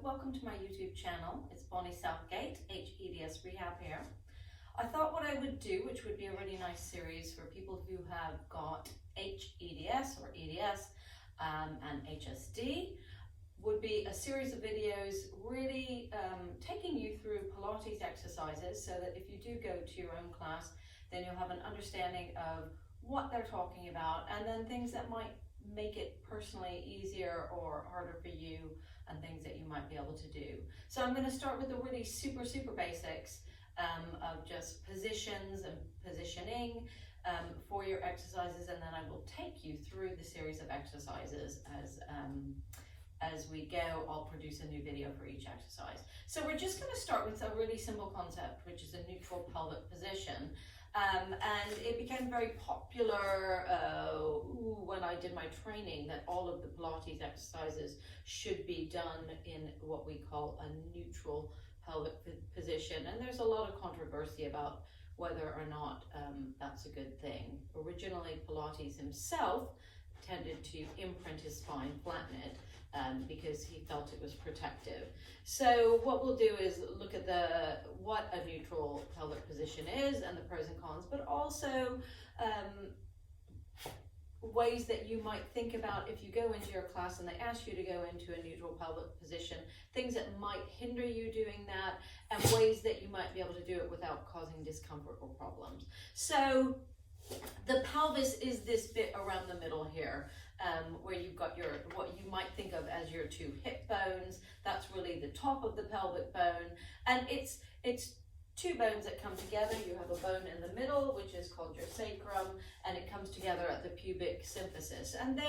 welcome to my YouTube channel. It's Bonnie Southgate, hEDS Rehab here. I thought what I would do, which would be a really nice series for people who have got hEDS or EDS and HSD, would be a series of videos really taking you through Pilates exercises so that if you do go to your own class, then you'll have an understanding of what they're talking about and then things that might make it personally easier or harder for you and things that you might be able to do. So I'm going to start with the really super basics of just positions and positioning for your exercises, and then I will take you through the series of exercises as we go. I'll produce a new video for each exercise. So we're just going to start with a really simple concept, which is a neutral pelvic position. And it became very popular when I did my training that all of the Pilates exercises should be done in what we call a neutral pelvic position. And there's a lot of controversy about whether or not that's a good thing. Originally, Pilates himself tended to imprint his spine, flatten it, because he felt it was protective. So what we'll do is look at what a neutral pelvic position is and the pros and cons, but also ways that you might think about if you go into your class and they ask you to go into a neutral pelvic position, things that might hinder you doing that, and ways that you might be able to do it without causing discomfort or problems. So the pelvis is this bit around the middle here, where you've got what you might think of as your two hip bones. That's really the top of the pelvic bone, and it's two bones that come together. You have a bone in the middle, which is called your sacrum, and it comes together at the pubic symphysis. And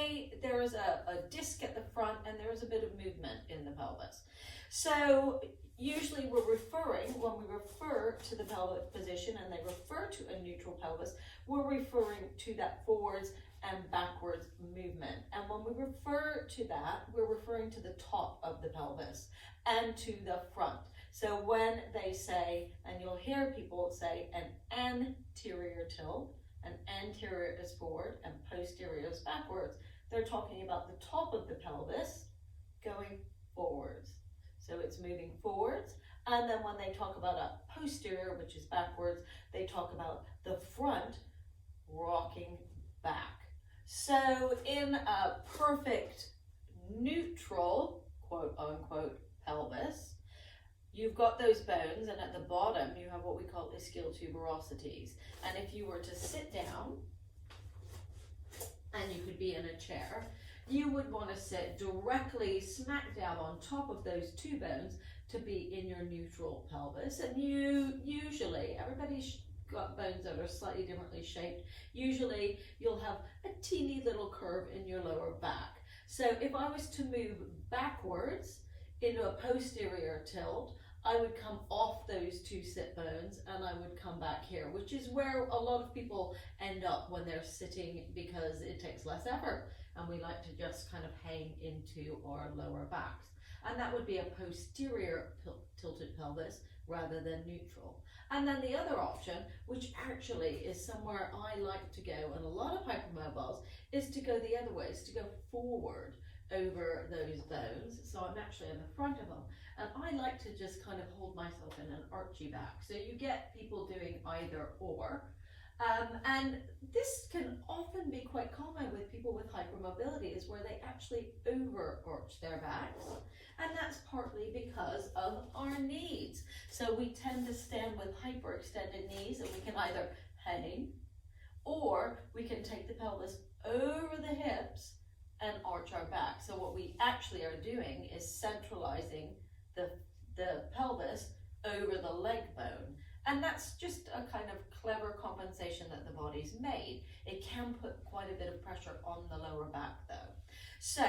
there is a disc at the front, and there is a bit of movement in the pelvis. So usually when we refer to the pelvic position and they refer to a neutral pelvis, we're referring to that forwards and backwards movement. And when we refer to that, we're referring to the top of the pelvis and to the front. So when they say, and you'll hear people say an anterior tilt, an anterior is forward and posterior is backwards, they're talking about the top of the pelvis going forwards. So it's moving forwards. And then when they talk about a posterior, which is backwards, they talk about the front rocking back. So in a perfect neutral, quote unquote, pelvis, you've got those bones, and at the bottom you have what we call ischial tuberosities. And if you were to sit down, and you could be in a chair, you would want to sit directly smack dab on top of those two bones to be in your neutral pelvis. And usually, everybody's got bones that are slightly differently shaped. Usually you'll have a teeny little curve in your lower back. So if I was to move backwards into a posterior tilt, I would come off those two sit bones and I would come back here, which is where a lot of people end up when they're sitting, because it takes less effort and we like to just kind of hang into our lower backs. And that would be a posterior tilted pelvis rather than neutral. And then the other option, which actually is somewhere I like to go, and a lot of hypermobiles, is to go the other way, is to go forward over those bones. So I'm actually in the front of them. And I like to just kind of hold myself in an archy back. So you get people doing either or. And this can often be quite common with people with hypermobility, is where they actually over arch their backs. And that's partly because of our needs. So we tend to stand with hyperextended knees, and we can either hang, or we can take the pelvis over the hips and arch our back. So what we actually are doing is centralizing the pelvis over the leg bone. And that's just a kind of clever compensation that the body's made. It can put quite a bit of pressure on the lower back though. So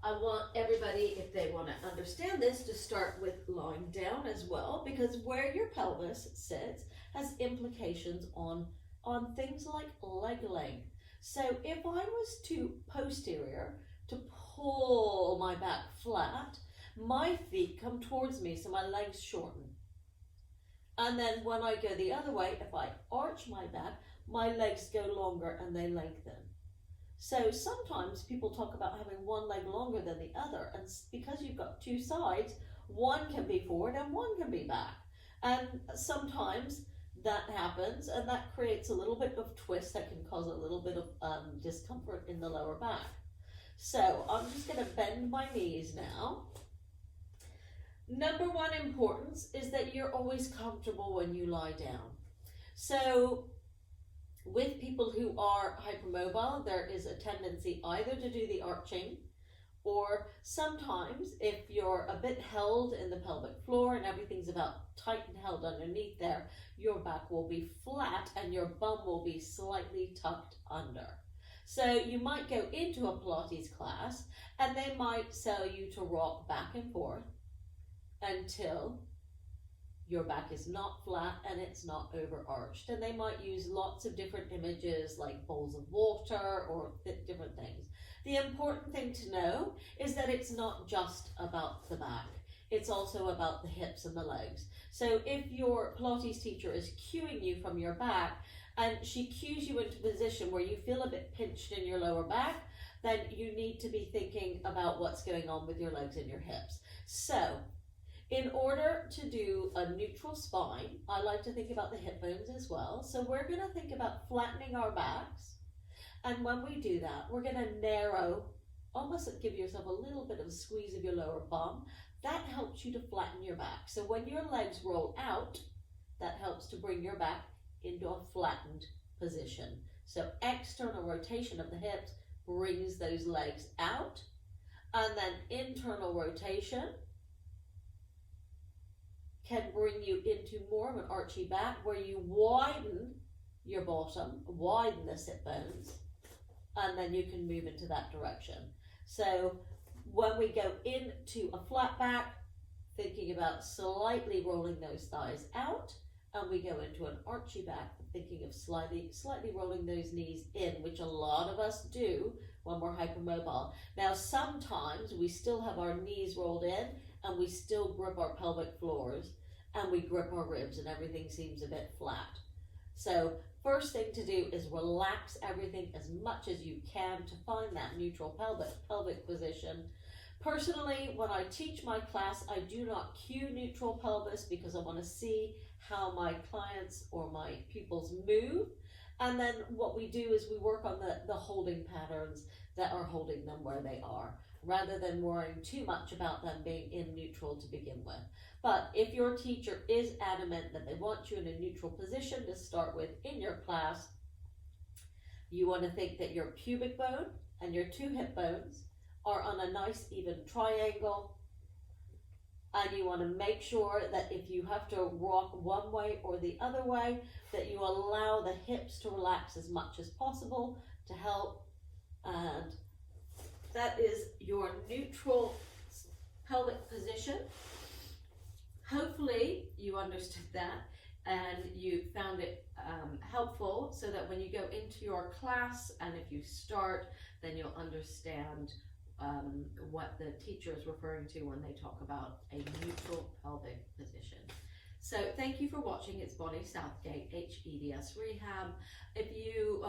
I want everybody, if they want to understand this, to start with lying down as well, because where your pelvis sits has implications on things like leg length. So if I was to posterior, to pull my back flat, my feet come towards me, so my legs shorten. And then when I go the other way, if I arch my back, my legs go longer and they lengthen. So sometimes people talk about having one leg longer than the other, and because you've got two sides, one can be forward and one can be back. And sometimes that happens, and that creates a little bit of twist that can cause a little bit of discomfort in the lower back. So I'm just going to bend my knees now. Number one importance is that you're always comfortable when you lie down. So with people who are hypermobile, there is a tendency either to do the arching, or sometimes if you're a bit held in the pelvic floor and everything's about tight and held underneath there, your back will be flat and your bum will be slightly tucked under. So you might go into a Pilates class and they might tell you to rock back and forth until your back is not flat and it's not overarched. And they might use lots of different images like bowls of water or different things. The important thing to know is that it's not just about the back. It's also about the hips and the legs. So if your Pilates teacher is cueing you from your back and she cues you into a position where you feel a bit pinched in your lower back, then you need to be thinking about what's going on with your legs and your hips. So in order to do a neutral spine, I like to think about the hip bones as well. So we're going to think about flattening our backs. And when we do that, we're going to narrow, almost give yourself a little bit of a squeeze of your lower bum. That helps you to flatten your back. So when your legs roll out, that helps to bring your back into a flattened position. So external rotation of the hips brings those legs out. And then internal rotation can bring you into more of an archy back where you widen your bottom, widen the sit bones, and then you can move into that direction. So when we go into a flat back, thinking about slightly rolling those thighs out, and we go into an archy back, thinking of slightly rolling those knees in, which a lot of us do when we're hypermobile. Now sometimes we still have our knees rolled in and we still grip our pelvic floors and we grip our ribs and everything seems a bit flat. So first thing to do is relax everything as much as you can to find that neutral pelvic position. Personally, when I teach my class, I do not cue neutral pelvis because I want to see how my clients or my pupils move. And then what we do is we work on the holding patterns that are holding them where they are, rather than worrying too much about them being in neutral to begin with. But if your teacher is adamant that they want you in a neutral position to start with in your class, you want to think that your pubic bone and your two hip bones are on a nice even triangle, and you want to make sure that if you have to rock one way or the other way, that you allow the hips to relax as much as possible to help. And that is your neutral pelvic position. Hopefully you understood that and you found it helpful, so that when you go into your class and if you start, then you'll understand what the teacher is referring to when they talk about a neutral pelvic position. So thank you for watching. It's Bonnie Southgate, hEDS Rehab. If you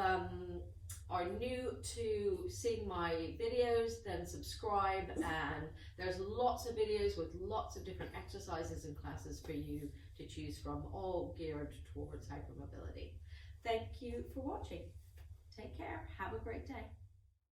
are new to seeing my videos, then subscribe, and there's lots of videos with lots of different exercises and classes for you to choose from, all geared towards hypermobility. Thank you for watching. Take care. Have a great day.